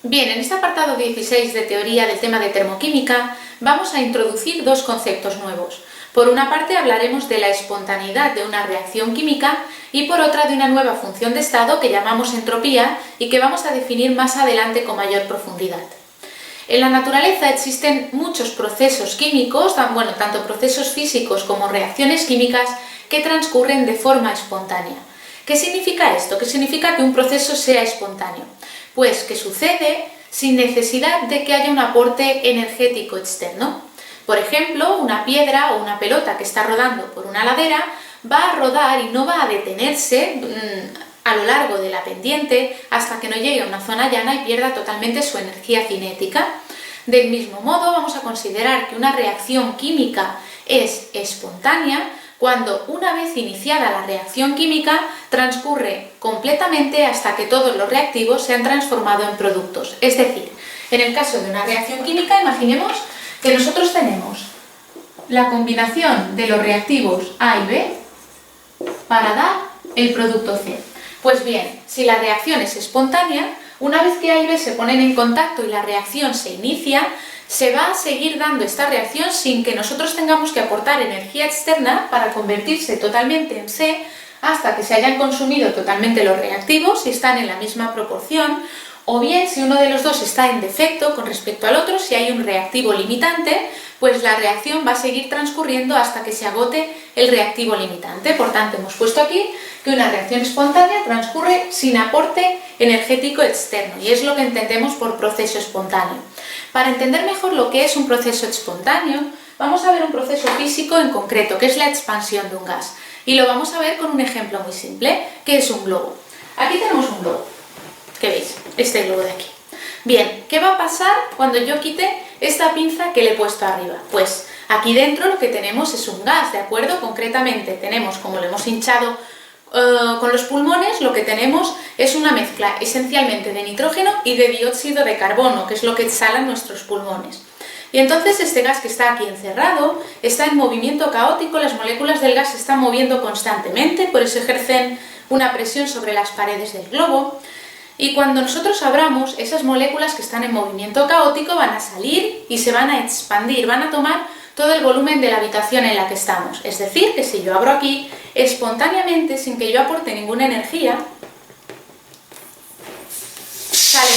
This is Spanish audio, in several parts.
Bien, en este apartado 16 de teoría del tema de termoquímica vamos a introducir dos conceptos nuevos. Por una parte hablaremos de la espontaneidad de una reacción química y por otra de una nueva función de estado que llamamos entropía y que vamos a definir más adelante con mayor profundidad. En la naturaleza existen muchos procesos químicos, tanto procesos físicos como reacciones químicas que transcurren de forma espontánea. ¿Qué significa esto? ¿Qué significa que un proceso sea espontáneo? Pues que sucede sin necesidad de que haya un aporte energético externo. Por ejemplo, una piedra o una pelota que está rodando por una ladera va a rodar y no va a detenerse a lo largo de la pendiente hasta que no llegue a una zona llana y pierda totalmente su energía cinética. Del mismo modo, vamos a considerar que una reacción química es espontánea cuando, una vez iniciada la reacción química, transcurre completamente hasta que todos los reactivos se han transformado en productos. Es decir, en el caso de una reacción química, imaginemos que nosotros tenemos la combinación de los reactivos A y B para dar el producto C. Pues bien, si la reacción es espontánea, una vez que A y B se ponen en contacto y la reacción se inicia, se va a seguir dando esta reacción sin que nosotros tengamos que aportar energía externa para convertirse totalmente en C hasta que se hayan consumido totalmente los reactivos si están en la misma proporción, o bien si uno de los dos está en defecto con respecto al otro, si hay un reactivo limitante, pues la reacción va a seguir transcurriendo hasta que se agote el reactivo limitante. Por tanto, hemos puesto aquí que una reacción espontánea transcurre sin aporte energético externo, y es lo que entendemos por proceso espontáneo. Para entender mejor lo que es un proceso espontáneo, vamos a ver un proceso físico en concreto, que es la expansión de un gas. Y lo vamos a ver con un ejemplo muy simple, que es un globo. Aquí tenemos un globo. ¿Qué veis? Este globo de aquí. Bien, ¿qué va a pasar cuando yo quite esta pinza que le he puesto arriba? Pues aquí dentro lo que tenemos es un gas, ¿de acuerdo? Concretamente tenemos, como lo hemos hinchado con los pulmones, lo que tenemos es una mezcla esencialmente de nitrógeno y de dióxido de carbono, que es lo que exhalan nuestros pulmones. Y entonces este gas que está aquí encerrado está en movimiento caótico, las moléculas del gas se están moviendo constantemente, por eso ejercen una presión sobre las paredes del globo. Y cuando nosotros abramos, esas moléculas que están en movimiento caótico van a salir y se van a expandir, van a tomar todo el volumen de la habitación en la que estamos. Es decir, que si yo abro aquí, espontáneamente, sin que yo aporte ninguna energía, sale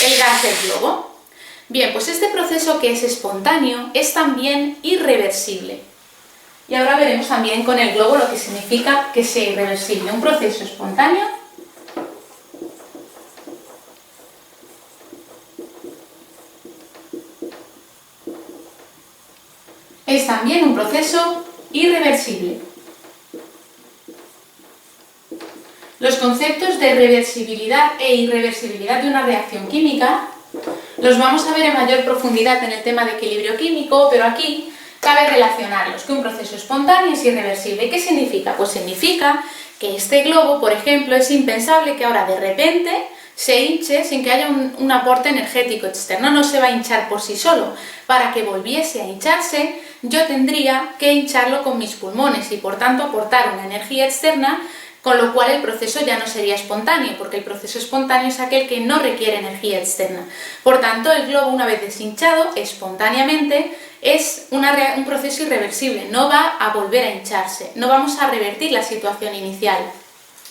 el gas del globo. Bien, pues este proceso que es espontáneo es también irreversible. Y ahora veremos también con el globo lo que significa que sea irreversible. Un proceso espontáneo es también un proceso irreversible. Los conceptos de reversibilidad e irreversibilidad de una reacción química los vamos a ver en mayor profundidad en el tema de equilibrio químico, pero aquí cabe relacionarlos, que un proceso espontáneo es irreversible. ¿Qué significa? Pues significa que este globo, por ejemplo, es impensable que ahora de repente se hinche sin que haya un aporte energético externo, no se va a hinchar por sí solo. Para que volviese a hincharse, yo tendría que hincharlo con mis pulmones y por tanto aportar una energía externa, con lo cual el proceso ya no sería espontáneo, porque el proceso espontáneo es aquel que no requiere energía externa. Por tanto, el globo, una vez deshinchado, espontáneamente, es un proceso irreversible, no va a volver a hincharse, no vamos a revertir la situación inicial.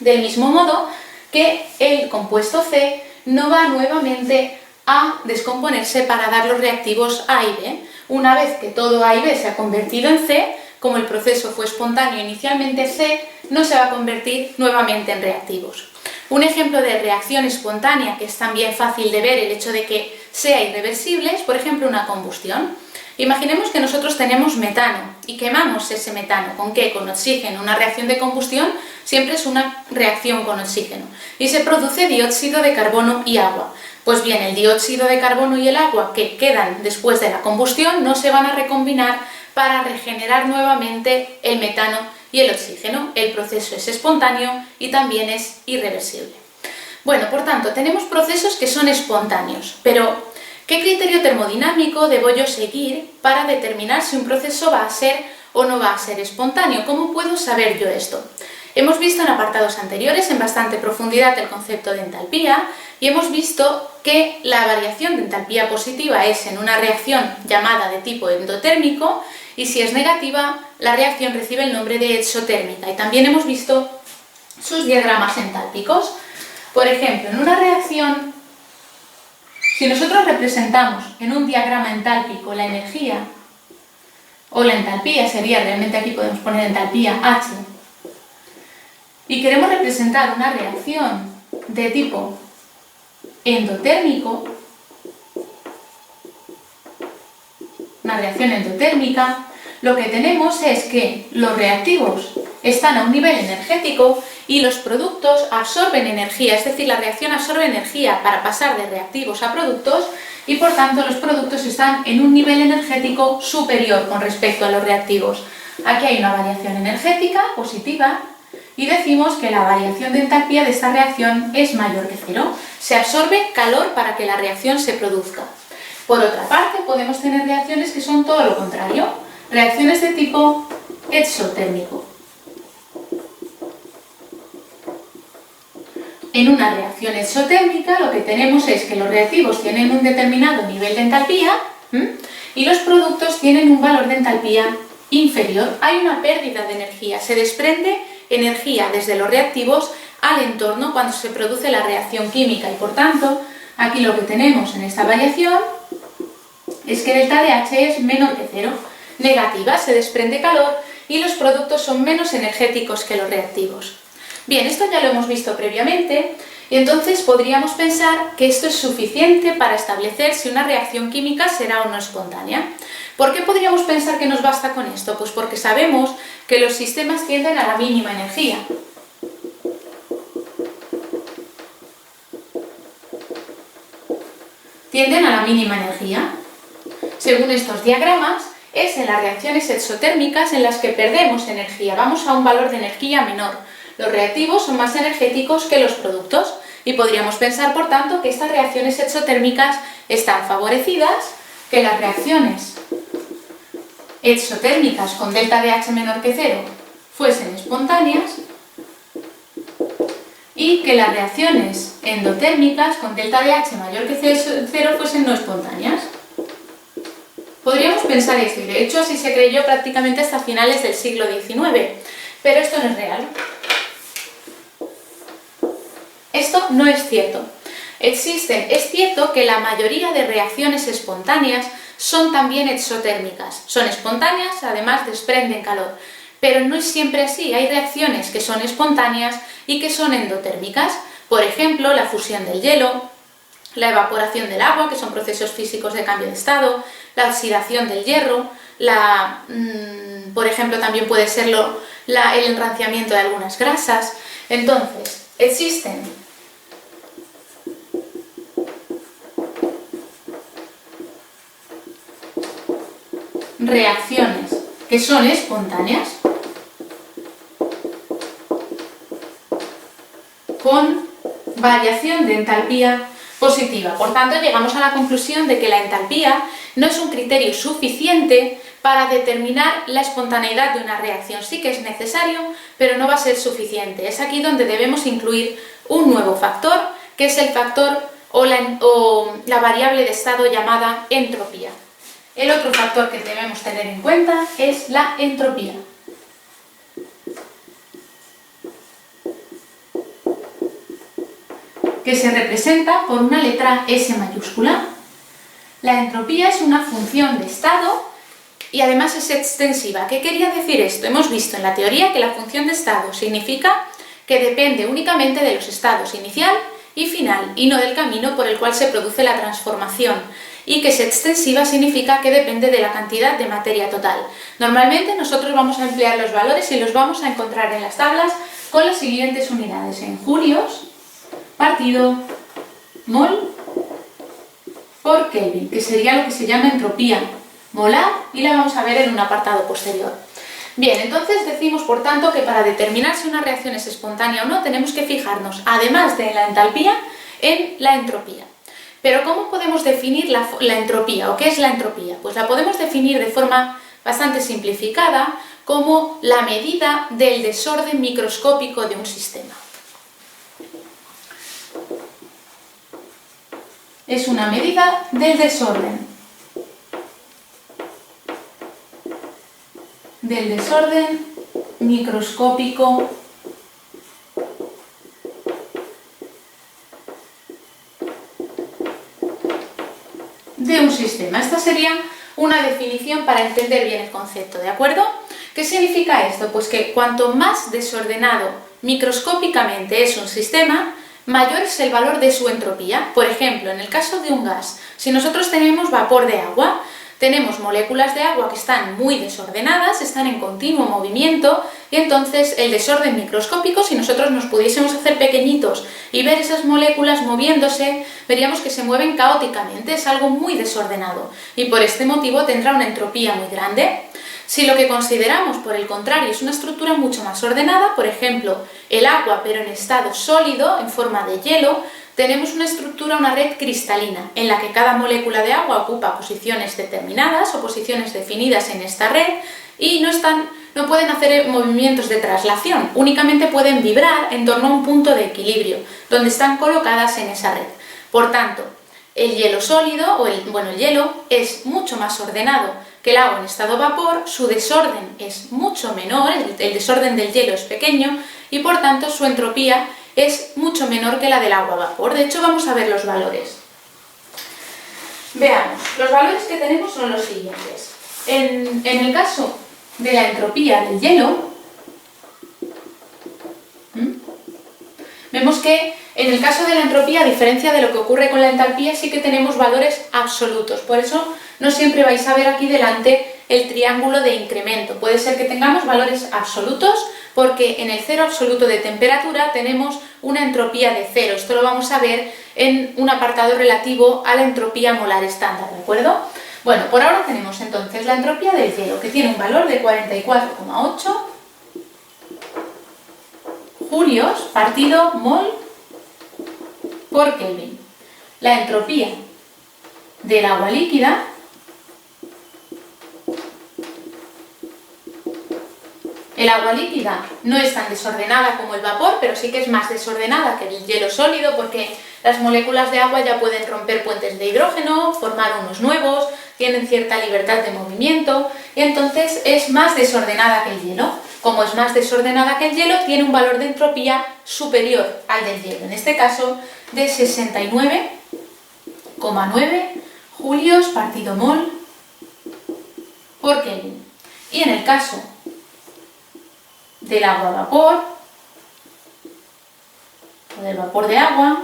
Del mismo modo que el compuesto C no va nuevamente a descomponerse para dar los reactivos A y B. Una vez que todo A y B se ha convertido en C, como el proceso fue espontáneo inicialmente, C no se va a convertir nuevamente en reactivos. Un ejemplo de reacción espontánea, que es también fácil de ver el hecho de que sea irreversible, es por ejemplo una combustión. Imaginemos que nosotros tenemos metano y quemamos ese metano. ¿Con qué? Con oxígeno. Una reacción de combustión siempre es una reacción con oxígeno. Y se produce dióxido de carbono y agua. Pues bien, el dióxido de carbono y el agua que quedan después de la combustión no se van a recombinar para regenerar nuevamente el metano y el oxígeno. El proceso es espontáneo y también es irreversible. Bueno, por tanto, tenemos procesos que son espontáneos, pero ¿qué criterio termodinámico debo yo seguir para determinar si un proceso va a ser o no va a ser espontáneo? ¿Cómo puedo saber yo esto? Hemos visto en apartados anteriores en bastante profundidad el concepto de entalpía y hemos visto que la variación de entalpía positiva es en una reacción llamada de tipo endotérmico y si es negativa, la reacción recibe el nombre de exotérmica. Y también hemos visto sus diagramas entálpicos. Por ejemplo, en una reacción, si nosotros representamos en un diagrama entálpico la energía, o la entalpía sería, realmente aquí podemos poner entalpía H, y queremos representar una reacción de tipo endotérmico, una reacción endotérmica, lo que tenemos es que los reactivos están a un nivel energético y los productos absorben energía, es decir, la reacción absorbe energía para pasar de reactivos a productos y por tanto los productos están en un nivel energético superior con respecto a los reactivos. Aquí hay una variación energética positiva y decimos que la variación de entalpía de esta reacción es mayor que cero. Se absorbe calor para que la reacción se produzca. Por otra parte, podemos tener reacciones que son todo lo contrario, reacciones de tipo exotérmico. En una reacción exotérmica lo que tenemos es que los reactivos tienen un determinado nivel de entalpía y los productos tienen un valor de entalpía inferior. Hay una pérdida de energía, se desprende energía desde los reactivos al entorno cuando se produce la reacción química y por tanto aquí lo que tenemos en esta variación es que delta de H es menor que cero, negativa, se desprende calor y los productos son menos energéticos que los reactivos. Bien, esto ya lo hemos visto previamente y entonces podríamos pensar que esto es suficiente para establecer si una reacción química será o no espontánea. ¿Por qué podríamos pensar que nos basta con esto? Pues porque sabemos que los sistemas tienden a la mínima energía. Tienden a la mínima energía. Según estos diagramas, es en las reacciones exotérmicas en las que perdemos energía, vamos a un valor de energía menor. Los reactivos son más energéticos que los productos y podríamos pensar, por tanto, que estas reacciones exotérmicas están favorecidas, que las reacciones exotérmicas con delta de H menor que cero fuesen espontáneas y que las reacciones endotérmicas con delta de H mayor que cero fuesen no espontáneas. Podríamos pensar esto y de hecho así se creyó prácticamente hasta finales del siglo XIX, pero esto no es real. Esto no es cierto. Es cierto que la mayoría de reacciones espontáneas son también exotérmicas. Son espontáneas, además desprenden calor. Pero no es siempre así. Hay reacciones que son espontáneas y que son endotérmicas. Por ejemplo, la fusión del hielo, la evaporación del agua, que son procesos físicos de cambio de estado, la oxidación del hierro, por ejemplo, también puede ser el enranciamiento de algunas grasas. Entonces, existen reacciones que son espontáneas con variación de entalpía positiva. Por tanto, llegamos a la conclusión de que la entalpía no es un criterio suficiente para determinar la espontaneidad de una reacción. Sí que es necesario, pero no va a ser suficiente. Es aquí donde debemos incluir un nuevo factor, que es el factor o la variable de estado llamada entropía. El otro factor que debemos tener en cuenta es la entropía. Que se representa por una letra S mayúscula. La entropía es una función de estado y además es extensiva. ¿Qué quería decir esto? Hemos visto en la teoría que la función de estado significa que depende únicamente de los estados inicial y final y no del camino por el cual se produce la transformación. Y que es extensiva significa que depende de la cantidad de materia total. Normalmente nosotros vamos a emplear los valores y los vamos a encontrar en las tablas con las siguientes unidades: en julios, partido, mol por Kelvin, que sería lo que se llama entropía molar y la vamos a ver en un apartado posterior. Bien, entonces decimos por tanto que para determinar si una reacción es espontánea o no tenemos que fijarnos, además de la entalpía, en la entropía. Pero ¿cómo podemos definir la entropía o qué es la entropía? Pues la podemos definir de forma bastante simplificada como la medida del desorden microscópico de un sistema. Es una medida del desorden. Microscópico de un sistema. Esta sería una definición para entender bien el concepto, ¿de acuerdo? ¿Qué significa esto? Pues que cuanto más desordenado microscópicamente es un sistema, mayor es el valor de su entropía. Por ejemplo, en el caso de un gas, si nosotros tenemos vapor de agua, tenemos moléculas de agua que están muy desordenadas, están en continuo movimiento, y entonces el desorden microscópico, si nosotros nos pudiésemos hacer pequeñitos y ver esas moléculas moviéndose, veríamos que se mueven caóticamente, es algo muy desordenado, y por este motivo tendrá una entropía muy grande. Si lo que consideramos, por el contrario, es una estructura mucho más ordenada, por ejemplo, el agua pero en estado sólido, en forma de hielo, tenemos una estructura, una red cristalina, en la que cada molécula de agua ocupa posiciones determinadas o posiciones definidas en esta red y no pueden hacer movimientos de traslación, únicamente pueden vibrar en torno a un punto de equilibrio, donde están colocadas en esa red. Por tanto, el hielo sólido, el hielo es mucho más ordenado que el agua en estado vapor, su desorden es mucho menor, el desorden del hielo es pequeño y por tanto su entropía es mucho menor que la del agua vapor. De hecho, vamos a ver los valores. Veamos, los valores que tenemos son los siguientes. En el caso de la entropía del hielo, vemos que en el caso de la entropía, a diferencia de lo que ocurre con la entalpía, sí que tenemos valores absolutos. Por eso no siempre vais a ver aquí delante el triángulo de incremento. Puede ser que tengamos valores absolutos porque en el cero absoluto de temperatura tenemos una entropía de cero. Esto lo vamos a ver en un apartado relativo a la entropía molar estándar, ¿de acuerdo? Bueno, por ahora tenemos entonces la entropía del hielo, que tiene un valor de 44,8 julios partido mol por Kelvin. La entropía del agua líquida el agua líquida no es tan desordenada como el vapor, pero sí que es más desordenada que el hielo sólido porque las moléculas de agua ya pueden romper puentes de hidrógeno, formar unos nuevos, tienen cierta libertad de movimiento y entonces es más desordenada que el hielo. Como es más desordenada que el hielo, tiene un valor de entropía superior al del hielo, en este caso de 69,9 julios partido mol por Kelvin. Y en el caso del agua vapor o del vapor de agua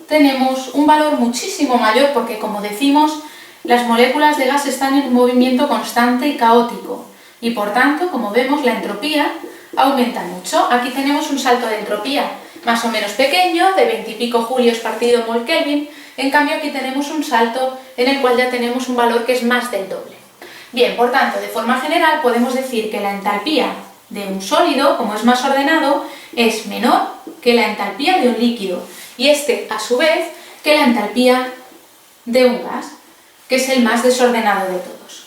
tenemos un valor muchísimo mayor porque, como decimos, las moléculas de gas están en un movimiento constante y caótico y por tanto, como vemos, la entropía aumenta mucho. Aquí tenemos un salto de entropía más o menos pequeño de 20 y pico julios partido mol Kelvin, en cambio aquí tenemos un salto en el cual ya tenemos un valor que es más del doble. Bien, por tanto, de forma general podemos decir que la entalpía de un sólido, como es más ordenado, es menor que la entalpía de un líquido y a su vez, que la entalpía de un gas, que es el más desordenado de todos.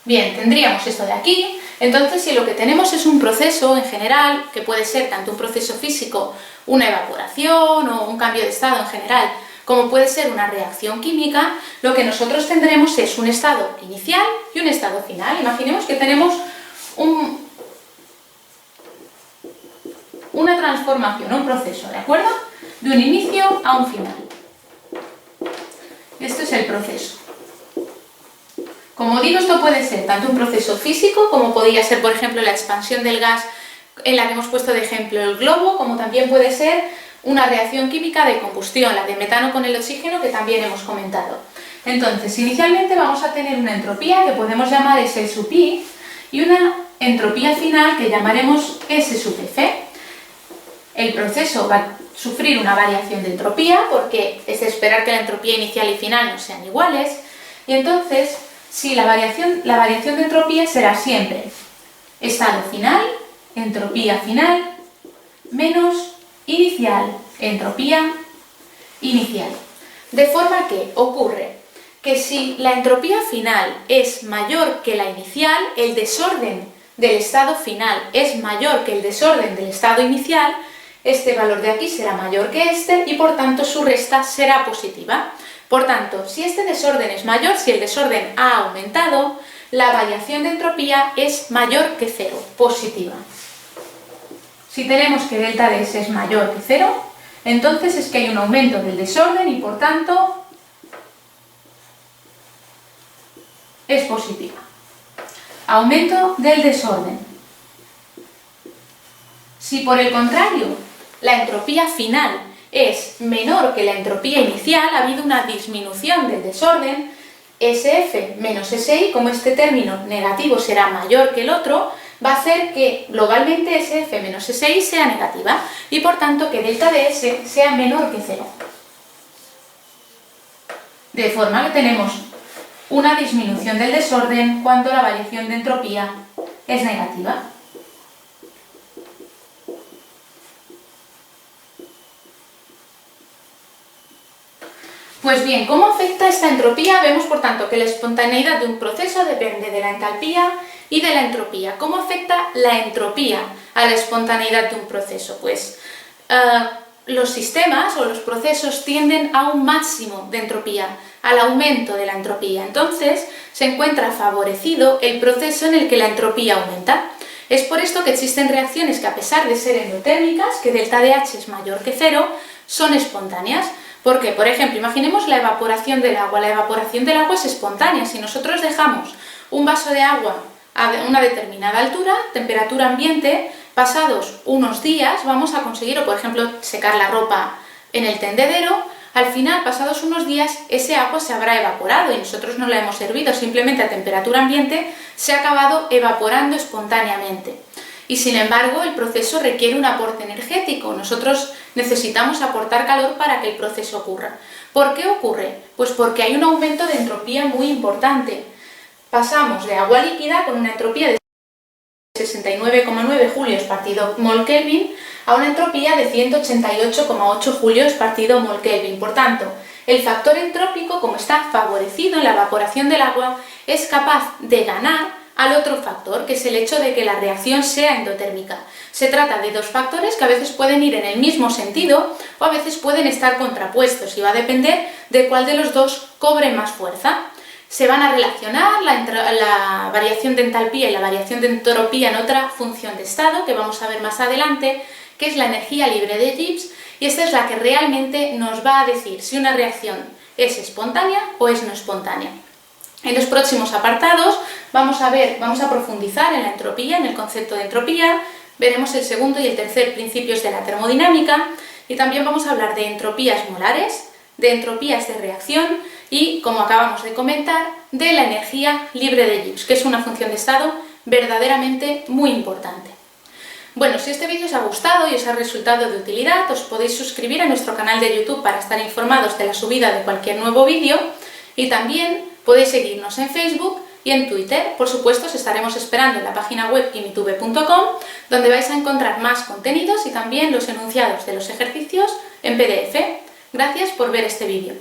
Bien, tendríamos esto de aquí. Entonces, si lo que tenemos es un proceso en general, que puede ser tanto un proceso físico, una evaporación o un cambio de estado en general, como puede ser una reacción química, lo que nosotros tendremos es un estado inicial y un estado final. Imaginemos que tenemos una transformación, un proceso, ¿de acuerdo? De un inicio a un final. Este es el proceso. Como digo, esto puede ser tanto un proceso físico, como podría ser, por ejemplo, la expansión del gas en la que hemos puesto de ejemplo el globo, como también puede ser una reacción química de combustión, la de metano con el oxígeno, que también hemos comentado. Entonces, inicialmente vamos a tener una entropía que podemos llamar S sub I y una entropía final que llamaremos S sub F. El proceso va a sufrir una variación de entropía porque es de esperar que la entropía inicial y final no sean iguales y entonces si la variación de entropía será siempre estado final, entropía final, menos inicial, entropía inicial. De forma que ocurre que si la entropía final es mayor que la inicial, el desorden del estado final es mayor que el desorden del estado inicial, este valor de aquí será mayor que este y por tanto su resta será positiva. Por tanto, si este desorden es mayor, si el desorden ha aumentado, la variación de entropía es mayor que 0, positiva. Si tenemos que delta de S es mayor que 0, entonces es que hay un aumento del desorden y por tanto es positiva. Aumento del desorden. Si por el contrario la entropía final es menor que la entropía inicial, ha habido una disminución del desorden, SF menos SI, como este término negativo será mayor que el otro, va a hacer que globalmente SF menos SI sea negativa y por tanto que delta de S sea menor que 0. De forma que tenemos una disminución del desorden cuando la variación de entropía es negativa. Pues bien, ¿cómo afecta esta entropía? Vemos, por tanto, que la espontaneidad de un proceso depende de la entalpía y de la entropía. ¿Cómo afecta la entropía a la espontaneidad de un proceso? Pues los sistemas o los procesos tienden a un máximo de entropía, al aumento de la entropía. Entonces, se encuentra favorecido el proceso en el que la entropía aumenta. Es por esto que existen reacciones que, a pesar de ser endotérmicas, que delta de H es mayor que 0, son espontáneas. Porque, por ejemplo, imaginemos la evaporación del agua. La evaporación del agua es espontánea. Si nosotros dejamos un vaso de agua a una determinada altura, temperatura ambiente, pasados unos días vamos a conseguir, o por ejemplo, secar la ropa en el tendedero, al final, pasados unos días, ese agua se habrá evaporado y nosotros no la hemos hervido, simplemente a temperatura ambiente se ha acabado evaporando espontáneamente. Y sin embargo, el proceso requiere un aporte energético. Nosotros necesitamos aportar calor para que el proceso ocurra. ¿Por qué ocurre? Pues porque hay un aumento de entropía muy importante. Pasamos de agua líquida con una entropía de 69,9 julios partido mol Kelvin a una entropía de 188,8 julios partido mol Kelvin. Por tanto, el factor entrópico, como está favorecido en la evaporación del agua, es capaz de ganar al otro factor, que es el hecho de que la reacción sea endotérmica. Se trata de dos factores que a veces pueden ir en el mismo sentido o a veces pueden estar contrapuestos y va a depender de cuál de los dos cobre más fuerza. Se van a relacionar la variación de entalpía y la variación de entropía en otra función de estado que vamos a ver más adelante, que es la energía libre de Gibbs, y esta es la que realmente nos va a decir si una reacción es espontánea o es no espontánea. En los próximos apartados vamos a profundizar en la entropía, en el concepto de entropía, veremos el segundo y el tercer principios de la termodinámica y también vamos a hablar de entropías molares, de entropías de reacción y, como acabamos de comentar, de la energía libre de Gibbs, que es una función de estado verdaderamente muy importante. Bueno, si este vídeo os ha gustado y os ha resultado de utilidad, os podéis suscribir a nuestro canal de YouTube para estar informados de la subida de cualquier nuevo vídeo y también podéis seguirnos en Facebook y en Twitter. Por supuesto, os estaremos esperando en la página web kimitube.com, donde vais a encontrar más contenidos y también los enunciados de los ejercicios en PDF. Gracias por ver este vídeo.